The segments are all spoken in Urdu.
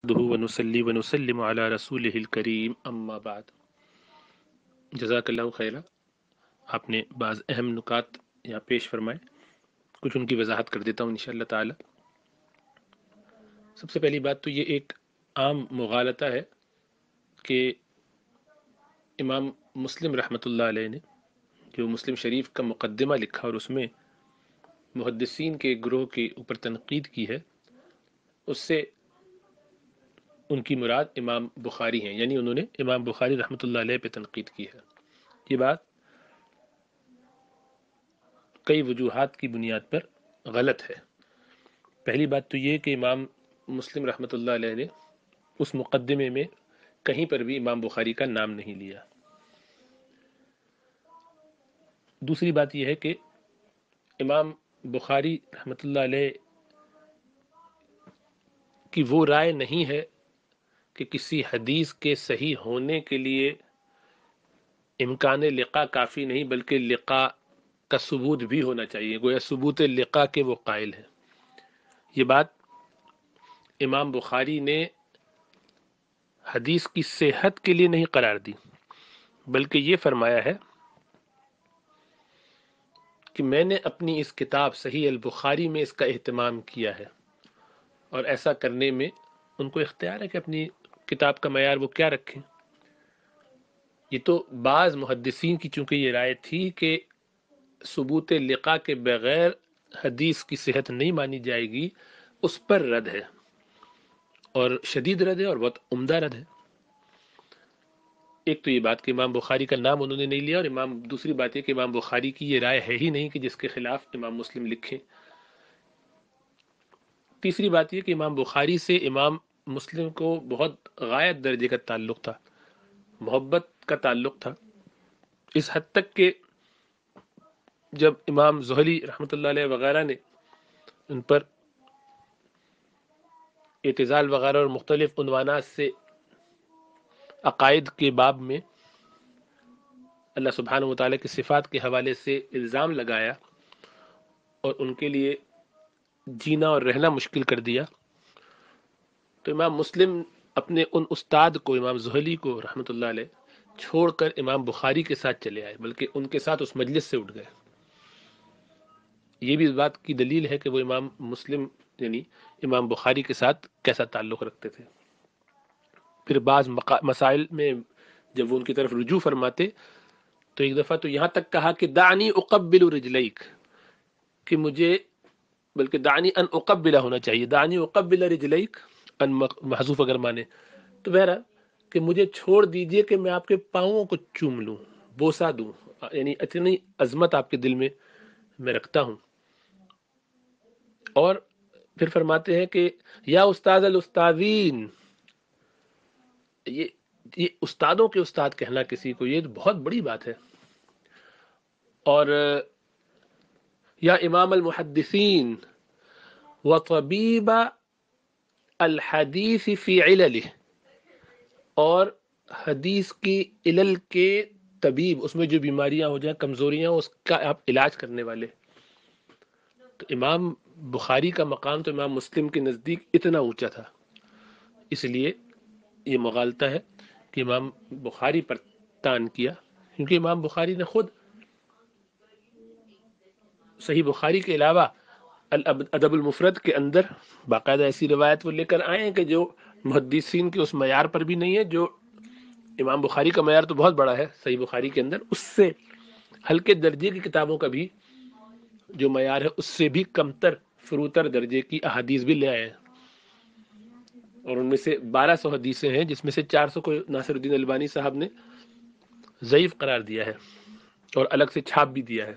ونصلي ونسلم على رسوله الکریم اما بعد۔ جزاک اللہ خیرہ۔ آپ نے بعض اہم نکات یہاں پیش فرمائے، کچھ ان کی وضاحت کر دیتا ہوں انشاءاللہ تعالی۔ سب سے پہلی بات تو یہ ایک عام مغالطہ ہے کہ امام مسلم رحمۃ اللہ علیہ نے جو مسلم شریف کا مقدمہ لکھا اور اس میں محدثین کے گروہ کے اوپر تنقید کی ہے، اس سے ان کی مراد امام بخاری ہیں، یعنی انہوں نے امام بخاری رحمۃ اللہ علیہ پہ تنقید کی ہے۔ یہ بات کئی وجوہات کی بنیاد پر غلط ہے۔ پہلی بات تو یہ کہ امام مسلم رحمۃ اللہ علیہ نے اس مقدمے میں کہیں پر بھی امام بخاری کا نام نہیں لیا۔ دوسری بات یہ ہے کہ امام بخاری رحمۃ اللہ علیہ کی وہ رائے نہیں ہے کہ کسی حدیث کے صحیح ہونے کے لیے امکان لقاء کافی نہیں بلکہ لقاء کا ثبوت بھی ہونا چاہیے، گویا ثبوت لقاء کے وہ قائل ہیں۔ یہ بات امام بخاری نے حدیث کی صحت کے لیے نہیں قرار دی، بلکہ یہ فرمایا ہے کہ میں نے اپنی اس کتاب صحیح البخاری میں اس کا اہتمام کیا ہے، اور ایسا کرنے میں ان کو اختیار ہے کہ اپنی کتاب کا معیار وہ کیا رکھیں۔ یہ تو بعض محدثین کی چونکہ یہ رائے تھی کہ ثبوت لقاء کے بغیر حدیث کی صحت نہیں مانی جائے گی، اس پر رد ہے، اور شدید رد ہے اور بہت عمدہ رد ہے۔ ایک تو یہ بات کہ امام بخاری کا نام انہوں نے نہیں لیا، اور دوسری بات یہ کہ امام بخاری کی یہ رائے ہے ہی نہیں کہ جس کے خلاف امام مسلم لکھیں۔ تیسری بات یہ کہ امام بخاری سے امام مسلم کو بہت غایت درجے کا تعلق تھا، محبت کا تعلق تھا، اس حد تک کہ جب امام زہلی رحمۃ اللہ علیہ وغیرہ نے ان پر اعتزال وغیرہ اور مختلف عنوانات سے عقائد کے باب میں اللہ سبحانہ و تعالیٰ کی صفات کے حوالے سے الزام لگایا اور ان کے لیے جینا اور رہنا مشکل کر دیا، تو امام مسلم اپنے ان استاد کو امام زہلی کو رحمۃ اللہ علیہ چھوڑ کر امام بخاری کے ساتھ چلے آئے، بلکہ ان کے ساتھ اس مجلس سے اٹھ گئے۔ یہ بھی اس بات کی دلیل ہے کہ وہ امام مسلم یعنی امام بخاری کے ساتھ کیسا تعلق رکھتے تھے۔ پھر بعض مسائل میں جب وہ ان کی طرف رجوع فرماتے تو ایک دفعہ تو یہاں تک کہا کہ دعنی اقبل رجلیک، کہ مجھے، بلکہ دعنی ان اقبلہ ہونا چاہیے، دعنی اقبل رجلیک ان محذوف اگر مانے تو بہرحال کہ مجھے چھوڑ دیجئے کہ میں آپ کے پاؤں کو چوم لوں، بوسہ دوں، یعنی اتنی عظمت آپ کے دل میں رکھتا ہوں۔ اور پھر فرماتے ہیں کہ یا استاد الاستاذین، یہ استادوں کے استاد کہنا کسی کو یہ بہت بڑی بات ہے۔ اور یا امام المحدثین وطبیب الحدیث فی عللہ، اور حدیث کی علل کے طبیب، اس میں جو بیماریاں ہو جائیں، کمزوریاں، اس کا آپ علاج کرنے والے۔ تو امام بخاری کا مقام تو امام مسلم کے نزدیک اتنا اونچا تھا، اس لیے یہ مغالطہ ہے کہ امام بخاری پر تان کیا، کیونکہ امام بخاری نے خود صحیح بخاری کے علاوہ الادب المفرد کے اندر باقاعدہ ایسی روایت وہ لے کر آئے ہیں کہ جو محدثین کے اس معیار پر بھی نہیں ہے، جو امام بخاری کا معیار تو بہت بڑا ہے صحیح بخاری کے اندر، اس سے ہلکے درجے کی کتابوں کا بھی جو معیار ہے اس سے بھی کمتر فروتر درجے کی احادیث بھی لے آئے ہیں، اور ان میں سے 1200 حدیثیں ہیں جس میں سے 400 کو ناصر الدین البانی صاحب نے ضعیف قرار دیا ہے اور الگ سے چھاپ بھی دیا ہے۔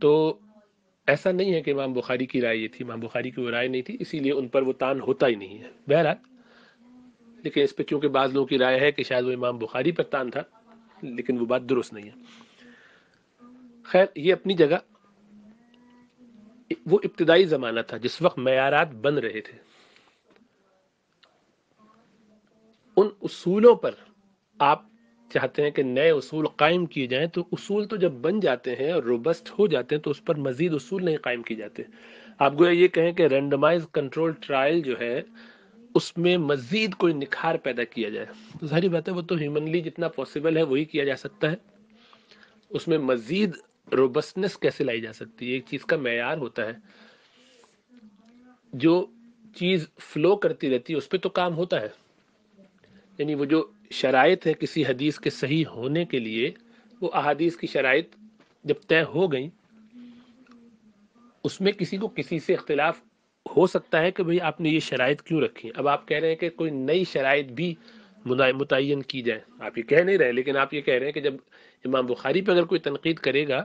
تو ایسا نہیں ہے کہ امام بخاری کی رائے یہ تھی، امام بخاری کی وہ رائے نہیں تھی، اسی لیے ان پر وہ تان ہوتا ہی نہیں ہے۔ بہرحال لیکن اس پہ چونکہ بعض لوگوں کی رائے ہے کہ شاید وہ امام بخاری پر تان تھا، لیکن وہ بات درست نہیں ہے۔ خیر، یہ اپنی جگہ وہ ابتدائی زمانہ تھا جس وقت معیارات بن رہے تھے، ان اصولوں پر آپ چاہتے ہیں کہ نئے اصول قائم کیے جائیں، تو اصول تو جب بن جاتے ہیں اور روبسٹ ہو جاتے ہیں تو اس پر مزید اصول نہیں قائم کیے جاتے۔ آپ گویا یہ کہیں کہ رینڈمائز کنٹرول ٹرائل جو ہے اس میں مزید کوئی نکھار پیدا کیا جائے، تو ظاہری بات ہے وہ تو ہیومنلی جتنا پاسبل ہے وہی کیا جا سکتا ہے، اس میں مزید روبسٹنس کیسے لائی جا سکتی ہے؟ ایک چیز کا معیار ہوتا ہے، جو چیز فلو کرتی رہتی ہے اس پہ تو کام ہوتا ہے، یعنی وہ جو شرائط ہے کسی حدیث کے صحیح ہونے کے لیے، وہ احادیث کی شرائط جب طے ہو گئیں، اس میں کسی کو کسی سے اختلاف ہو سکتا ہے کہ بھئی آپ نے یہ شرائط کیوں رکھی. اب آپ کہہ رہے ہیں کہ کوئی نئی شرائط بھی متعین کی جائے، آپ یہ کہہ نہیں رہے، لیکن آپ یہ کہہ رہے ہیں کہ جب امام بخاری پہ اگر کوئی تنقید کرے گا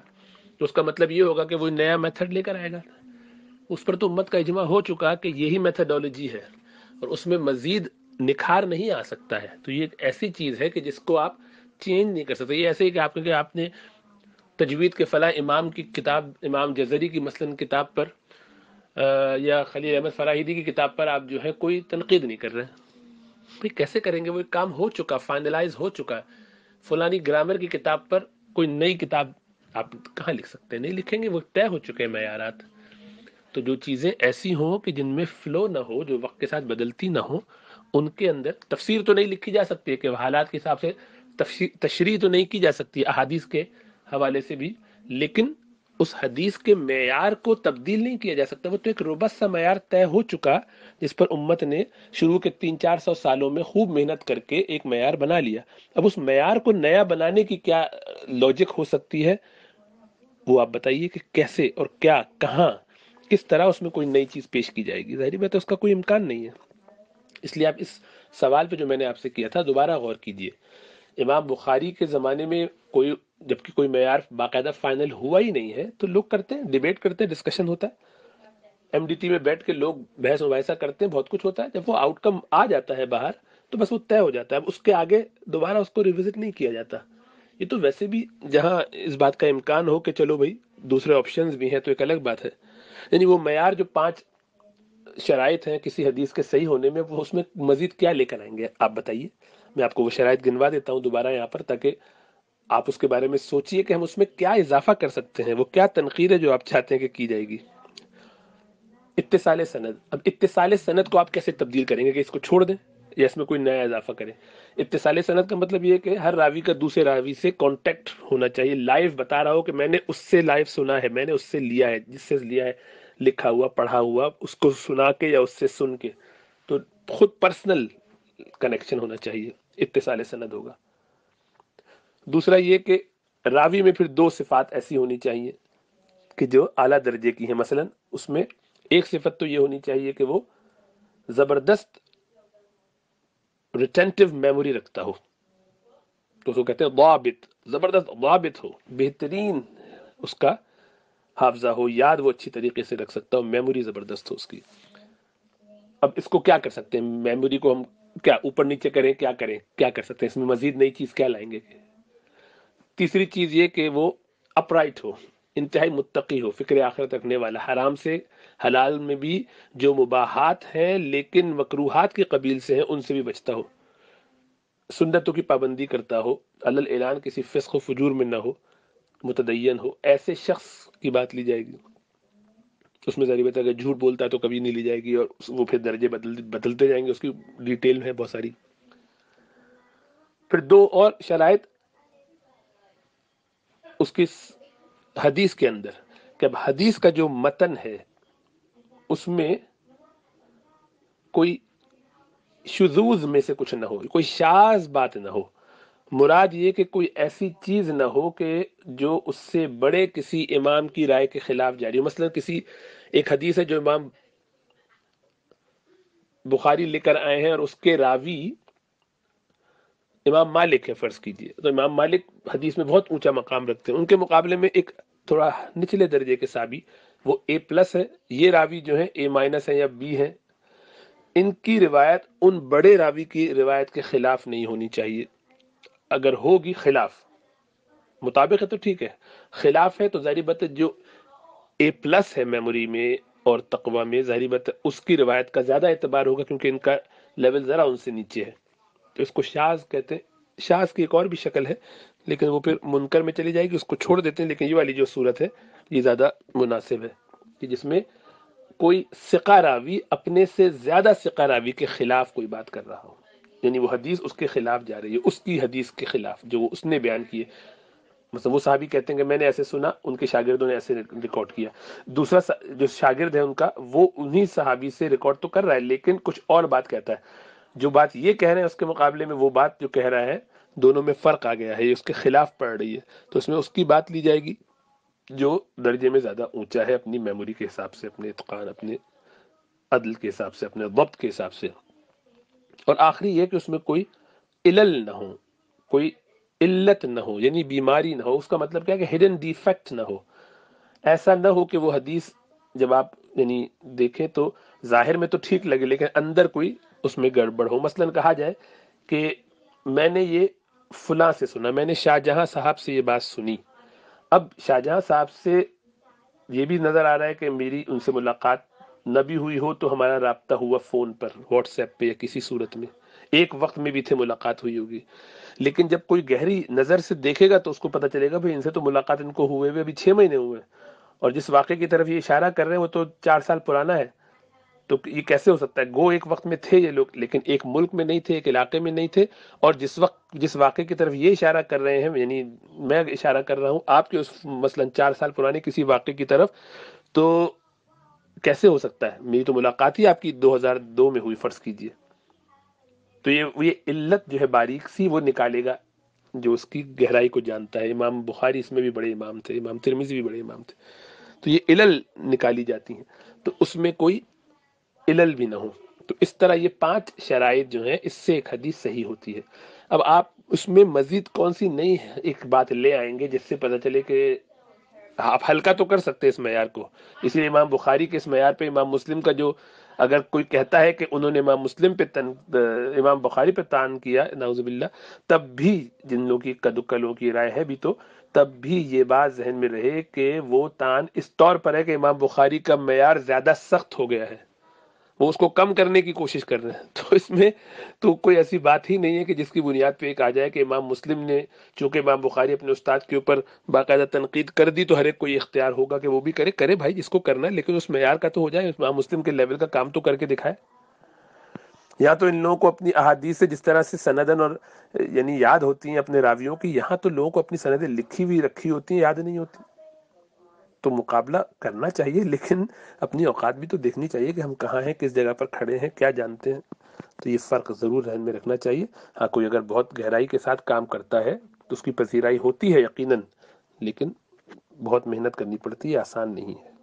تو اس کا مطلب یہ ہوگا کہ وہ نیا میتھڈ لے کر آئے گا. اس پر تو امت کا اجماع ہو چکا کہ یہی میتھڈولوجی ہے اور اس میں مزید نکھار نہیں آ سکتا ہے. تو یہ ایک ایسی چیز ہے کہ جس کو آپ چینج نہیں کر سکتے. یہ ایسے ہی کہ آپ نے تجوید کے فلاں امام کی کتاب، امام جزری کی مثلا کتاب پر یا خلیل احمد فراہیدی کی کتاب پر آپ جو ہے کوئی تنقید نہیں کر رہے. بھئی کیسے کریں گے؟ وہ ایک کام ہو چکا، فائنلائز ہو چکا. فلانی گرامر کی کتاب پر کوئی نئی کتاب آپ کہاں لکھ سکتے ہیں؟ نہیں لکھیں گے، وہ طے ہو چکے ہیں معیارات. تو جو چیزیں ایسی ہوں کہ جن میں فلو نہ ہو، جو وقت کے ساتھ بدلتی نہ ہو، ان کے اندر تفسیر تو نہیں لکھی جا سکتی ہے کہ حالات کے حساب سے تشریح تو نہیں کی جا سکتی احادیث کے حوالے سے بھی، لیکن اس حدیث کے معیار کو تبدیل نہیں کیا جا سکتا. وہ تو ایک روبست سا معیار طے ہو چکا جس پر امت نے شروع کے 300-400 سالوں میں خوب محنت کر کے ایک معیار بنا لیا. اب اس معیار کو نیا بنانے کی کیا لاجک ہو سکتی ہے؟ وہ آپ بتائیے کہ کیسے اور کیا، کہاں، کس طرح اس میں کوئی نئی چیز پیش کی جائے گی؟ ظاہری بات ہے اس کا کوئی امکان نہیں ہے. اس لیے آپ اس سوال پہ جو میں نے آپ سے کیا تھا دوبارہ غور کیجئے. امام بخاری کے زمانے میں کوئی جبکہ کوئی معیار باقاعدہ فائنل ہوا ہی نہیں ہے تو لوگ کرتے ہیں، ڈیبیٹ کرتے ہیں، ڈسکشن ہوتا ہے، ایم ڈی ٹی میں بیٹھ کے لوگ بحث مباحثہ کرتے ہیں، بہت کچھ ہوتا ہے. جب وہ آؤٹ کم آ جاتا ہے باہر تو بس وہ طے ہو جاتا ہے. اب اس کے آگے دوبارہ اس کو ریوزٹ نہیں کیا جاتا. یہ تو ویسے بھی جہاں اس بات کا امکان ہو کہ چلو بھائی دوسرے آپشنز بھی ہیں تو ایک الگ بات ہے. یعنی وہ معیار جو 5 شرائط ہیں کسی حدیث کے صحیح ہونے میں، وہ اس میں مزید کیا لے کر آئیں گے؟ آپ بتائیے. میں آپ کو وہ شرائط گنوا دیتا ہوں دوبارہ یہاں پر، تاکہ آپ اس کے بارے میں سوچئے کہ ہم اس میں کیا اضافہ کر سکتے ہیں. وہ کیا تنقید ہے جو آپ چاہتے ہیں کہ کی جائے گی؟ اتصال سند. اب اتصال سند کو آپ کیسے تبدیل کریں گے؟ کہ اس کو چھوڑ دیں یا اس میں کوئی نیا اضافہ کریں؟ اتصال سند کا مطلب یہ ہے کہ ہر راوی کا دوسرے راوی سے کانٹیکٹ ہونا چاہیے، لائیو بتا رہا ہو کہ میں نے اس سے لائیو سنا ہے، میں نے اس سے لیا ہے، جس سے لیا ہے لکھا ہوا پڑھا ہوا، اس کو سنا کے یا اس سے سن کے. تو خود پرسنل کنیکشن ہونا چاہیے، اتصال سند ہوگا. دوسرا یہ کہ راوی میں پھر 2 صفات ایسی ہونی چاہیے کہ جو اعلیٰ درجے کی ہیں. مثلا اس میں ایک صفت تو یہ ہونی چاہیے کہ وہ زبردست ریٹینٹیو میموری رکھتا ہو، تو اس کو کہتے ہیں ضابط، زبردست ضابط ہو، بہترین اس کا حافظہ ہو، یاد وہ اچھی طریقے سے رکھ سکتا ہو، میموری زبردست ہو اس کی. اب اس کو کیا کر سکتے ہیں؟ میموری کو ہم کیا اوپر نیچے کریں؟ کیا کریں؟ کیا کر سکتے ہیں اس میں؟ مزید نئی چیز کیا لائیں گے؟ تیسری چیز یہ کہ وہ اپرائٹ ہو، انتہائی متقی ہو، فکر آخرت رکھنے والا، حرام سے حلال میں بھی جو مباحات ہیں لیکن مکروہات کے قبیل سے ہیں ان سے بھی بچتا ہو، سنتوں کی پابندی کرتا ہو، علل اعلان کسی فسق و فجور میں نہ ہو، متدین ہو. ایسے شخص کی بات لی جائے گی. اس میں ظاہر بات ہے اگر جھوٹ بولتا ہے تو کبھی نہیں لی جائے گی، اور وہ پھر درجے بدلتے جائیں گے، اس کی ڈیٹیل میں ہے بہت ساری. پھر 2 اور شرائط اس کی حدیث کے اندر، کہ اب حدیث کا جو متن ہے اس میں کوئی شذوذ میں سے کچھ نہ ہو، کوئی شاذ بات نہ ہو. مراد یہ کہ کوئی ایسی چیز نہ ہو کہ جو اس سے بڑے کسی امام کی رائے کے خلاف جاری ہو. مثلا کسی ایک حدیث ہے جو امام بخاری لے کر آئے ہیں اور اس کے راوی امام مالک ہے فرض کیجئے، تو امام مالک حدیث میں بہت اونچا مقام رکھتے ہیں، ان کے مقابلے میں ایک تھوڑا نچلے درجے کے صحابی وہ A+ ہے، یہ راوی جو ہے A- ہے یا B ہے. ان کی روایت ان بڑے راوی کی روایت کے خلاف نہیں ہونی چاہیے. اگر ہوگی خلاف مطابق ہے تو ٹھیک ہے، خلاف ہے تو ظاہری بات ہے جو A+ ہے میموری میں اور تقوی میں، ظاہری بات ہے اس کی روایت کا زیادہ اعتبار ہوگا کیونکہ ان کا لیول ذرا ان سے نیچے ہے. تو اس کو شاذ کہتے ہیں. شاذ کی ایک اور بھی شکل ہے لیکن وہ پھر منکر میں چلی جائے گی، اس کو چھوڑ دیتے ہیں. لیکن یہ والی جو صورت ہے یہ زیادہ مناسب ہے کہ جس میں کوئی ثقہ راوی اپنے سے زیادہ ثقہ راوی کے خلاف کوئی بات کر رہا ہو، یعنی وہ حدیث اس کے خلاف جا رہی ہے، اس کی حدیث کے خلاف جو اس نے بیان کی ہے، مثلا وہ صحابی کہتے ہیں کہ میں نے ایسے سنا، ان کے شاگردوں نے ایسے ریکارڈ کیا، دوسرا جو شاگرد ہے ان کا وہ انہی صحابی سے ریکارڈ تو کر رہا ہے لیکن کچھ اور بات کہتا ہے، جو بات یہ کہہ رہے ہیں اس کے مقابلے میں وہ بات جو کہہ رہا ہے دونوں میں فرق آ گیا ہے، یہ اس کے خلاف پڑ رہی ہے، تو اس میں اس کی بات لی جائے گی جو درجے میں زیادہ اونچا ہے اپنی میموری کے حساب سے، اپنے اتقان، اپنے عدل کے حساب سے، اپنے ضبط کے حساب سے۔ اور آخری یہ کہ اس میں کوئی علل نہ ہو، کوئی علت نہ ہو، یعنی بیماری نہ ہو، اس کا مطلب کیا ہے کہ ہڈن ڈیفیکٹ نہ ہو، ایسا نہ ہو کہ وہ حدیث جب آپ یعنی دیکھیں تو ظاہر میں تو ٹھیک لگے لیکن اندر کوئی اس میں گڑبڑ ہو۔ مثلا کہا جائے کہ میں نے یہ فلاں سے سنا، میں نے شاہ جہاں صاحب سے یہ بات سنی، اب شاہ جہاں صاحب سے یہ بھی نظر آ رہا ہے کہ میری ان سے ملاقات نہ بھی ہوئی ہو تو ہمارا رابطہ ہوا فون پر، واٹس ایپ پہ یا کسی صورت میں، ایک وقت میں بھی تھے ملاقات ہوئی ہوگی، لیکن جب کوئی گہری نظر سے دیکھے گا تو اس کو پتہ چلے گا بھئی ان سے تو ملاقات ان کو ہوئے ہوئے ابھی 6 مہینے ہوئے ہیں، اور جس واقعے کی طرف یہ اشارہ کر رہے ہیں وہ تو 4 سال پرانا ہے، تو یہ کیسے ہو سکتا ہے؟ گو ایک وقت میں تھے یہ لوگ لیکن ایک ملک میں نہیں تھے، ایک علاقے میں نہیں تھے، اور جس واقعے کی طرف یہ اشارہ کر رہے ہیں، یعنی میں اشارہ کر رہا ہوں آپ کے اس مثلا 4 سال پرانے کسی واقعے کی طرف، تو کیسے ہو سکتا ہے؟ میری تو ملاقات ہی آپ کی 2002 میں ہوئی فرض کیجئے، تو یہ علت جو ہے باریک سی وہ نکالے گا جو اس کی گہرائی کو جانتا ہے۔ امام بخاری اس میں بھی بڑے امام تھے، امام ترمذی بھی بڑے امام تھے، تو یہ علل نکالی جاتی ہیں، تو اس میں کوئی علل بھی نہ ہو، تو اس طرح یہ 5 شرائط جو ہیں اس سے ایک حدیث صحیح ہوتی ہے۔ اب آپ اس میں مزید کون سی نئی ایک بات لے آئیں گے جس سے پتہ چلے کہ آپ ہلکا تو کر سکتے اس معیار کو، اس لیے امام بخاری کے اس معیار پہ امام مسلم کا جو اگر کوئی کہتا ہے کہ انہوں نے امام مسلم پہ امام بخاری پہ طعن کیا نعوذ باللہ، تب بھی جن لوگوں کی کدوکلوں کی رائے ہے بھی تو تب بھی یہ بات ذہن میں رہے کہ وہ طعن اس طور پر ہے کہ امام بخاری کا معیار زیادہ سخت ہو گیا ہے، وہ اس کو کم کرنے کی کوشش کر رہے ہیں، تو اس میں تو کوئی ایسی بات ہی نہیں ہے کہ جس کی بنیاد پہ ایک آ جائے کہ امام مسلم نے چونکہ امام بخاری اپنے استاد کے اوپر باقاعدہ تنقید کر دی تو ہر ایک کو یہ اختیار ہوگا کہ وہ بھی کرے بھائی جس کو کرنا ہے، لیکن اس معیار کا تو ہو جائے، امام مسلم کے لیول کا کام تو کر کے دکھائے۔ یا تو ان لوگوں کو اپنی احادیث سے جس طرح سے سندن اور یعنی یاد ہوتی ہیں اپنے راویوں کی، یہاں تو لوگوں کو اپنی سندیں لکھی ہوئی رکھی ہوتی ہیں، یاد نہیں ہوتی، تو مقابلہ کرنا چاہیے لیکن اپنی اوقات بھی تو دیکھنی چاہیے کہ ہم کہاں ہیں، کس جگہ پر کھڑے ہیں، کیا جانتے ہیں، تو یہ فرق ضرور ذہن میں رکھنا چاہیے۔ ہاں کوئی اگر بہت گہرائی کے ساتھ کام کرتا ہے تو اس کی پذیرائی ہوتی ہے یقیناً، لیکن بہت محنت کرنی پڑتی ہے، آسان نہیں ہے۔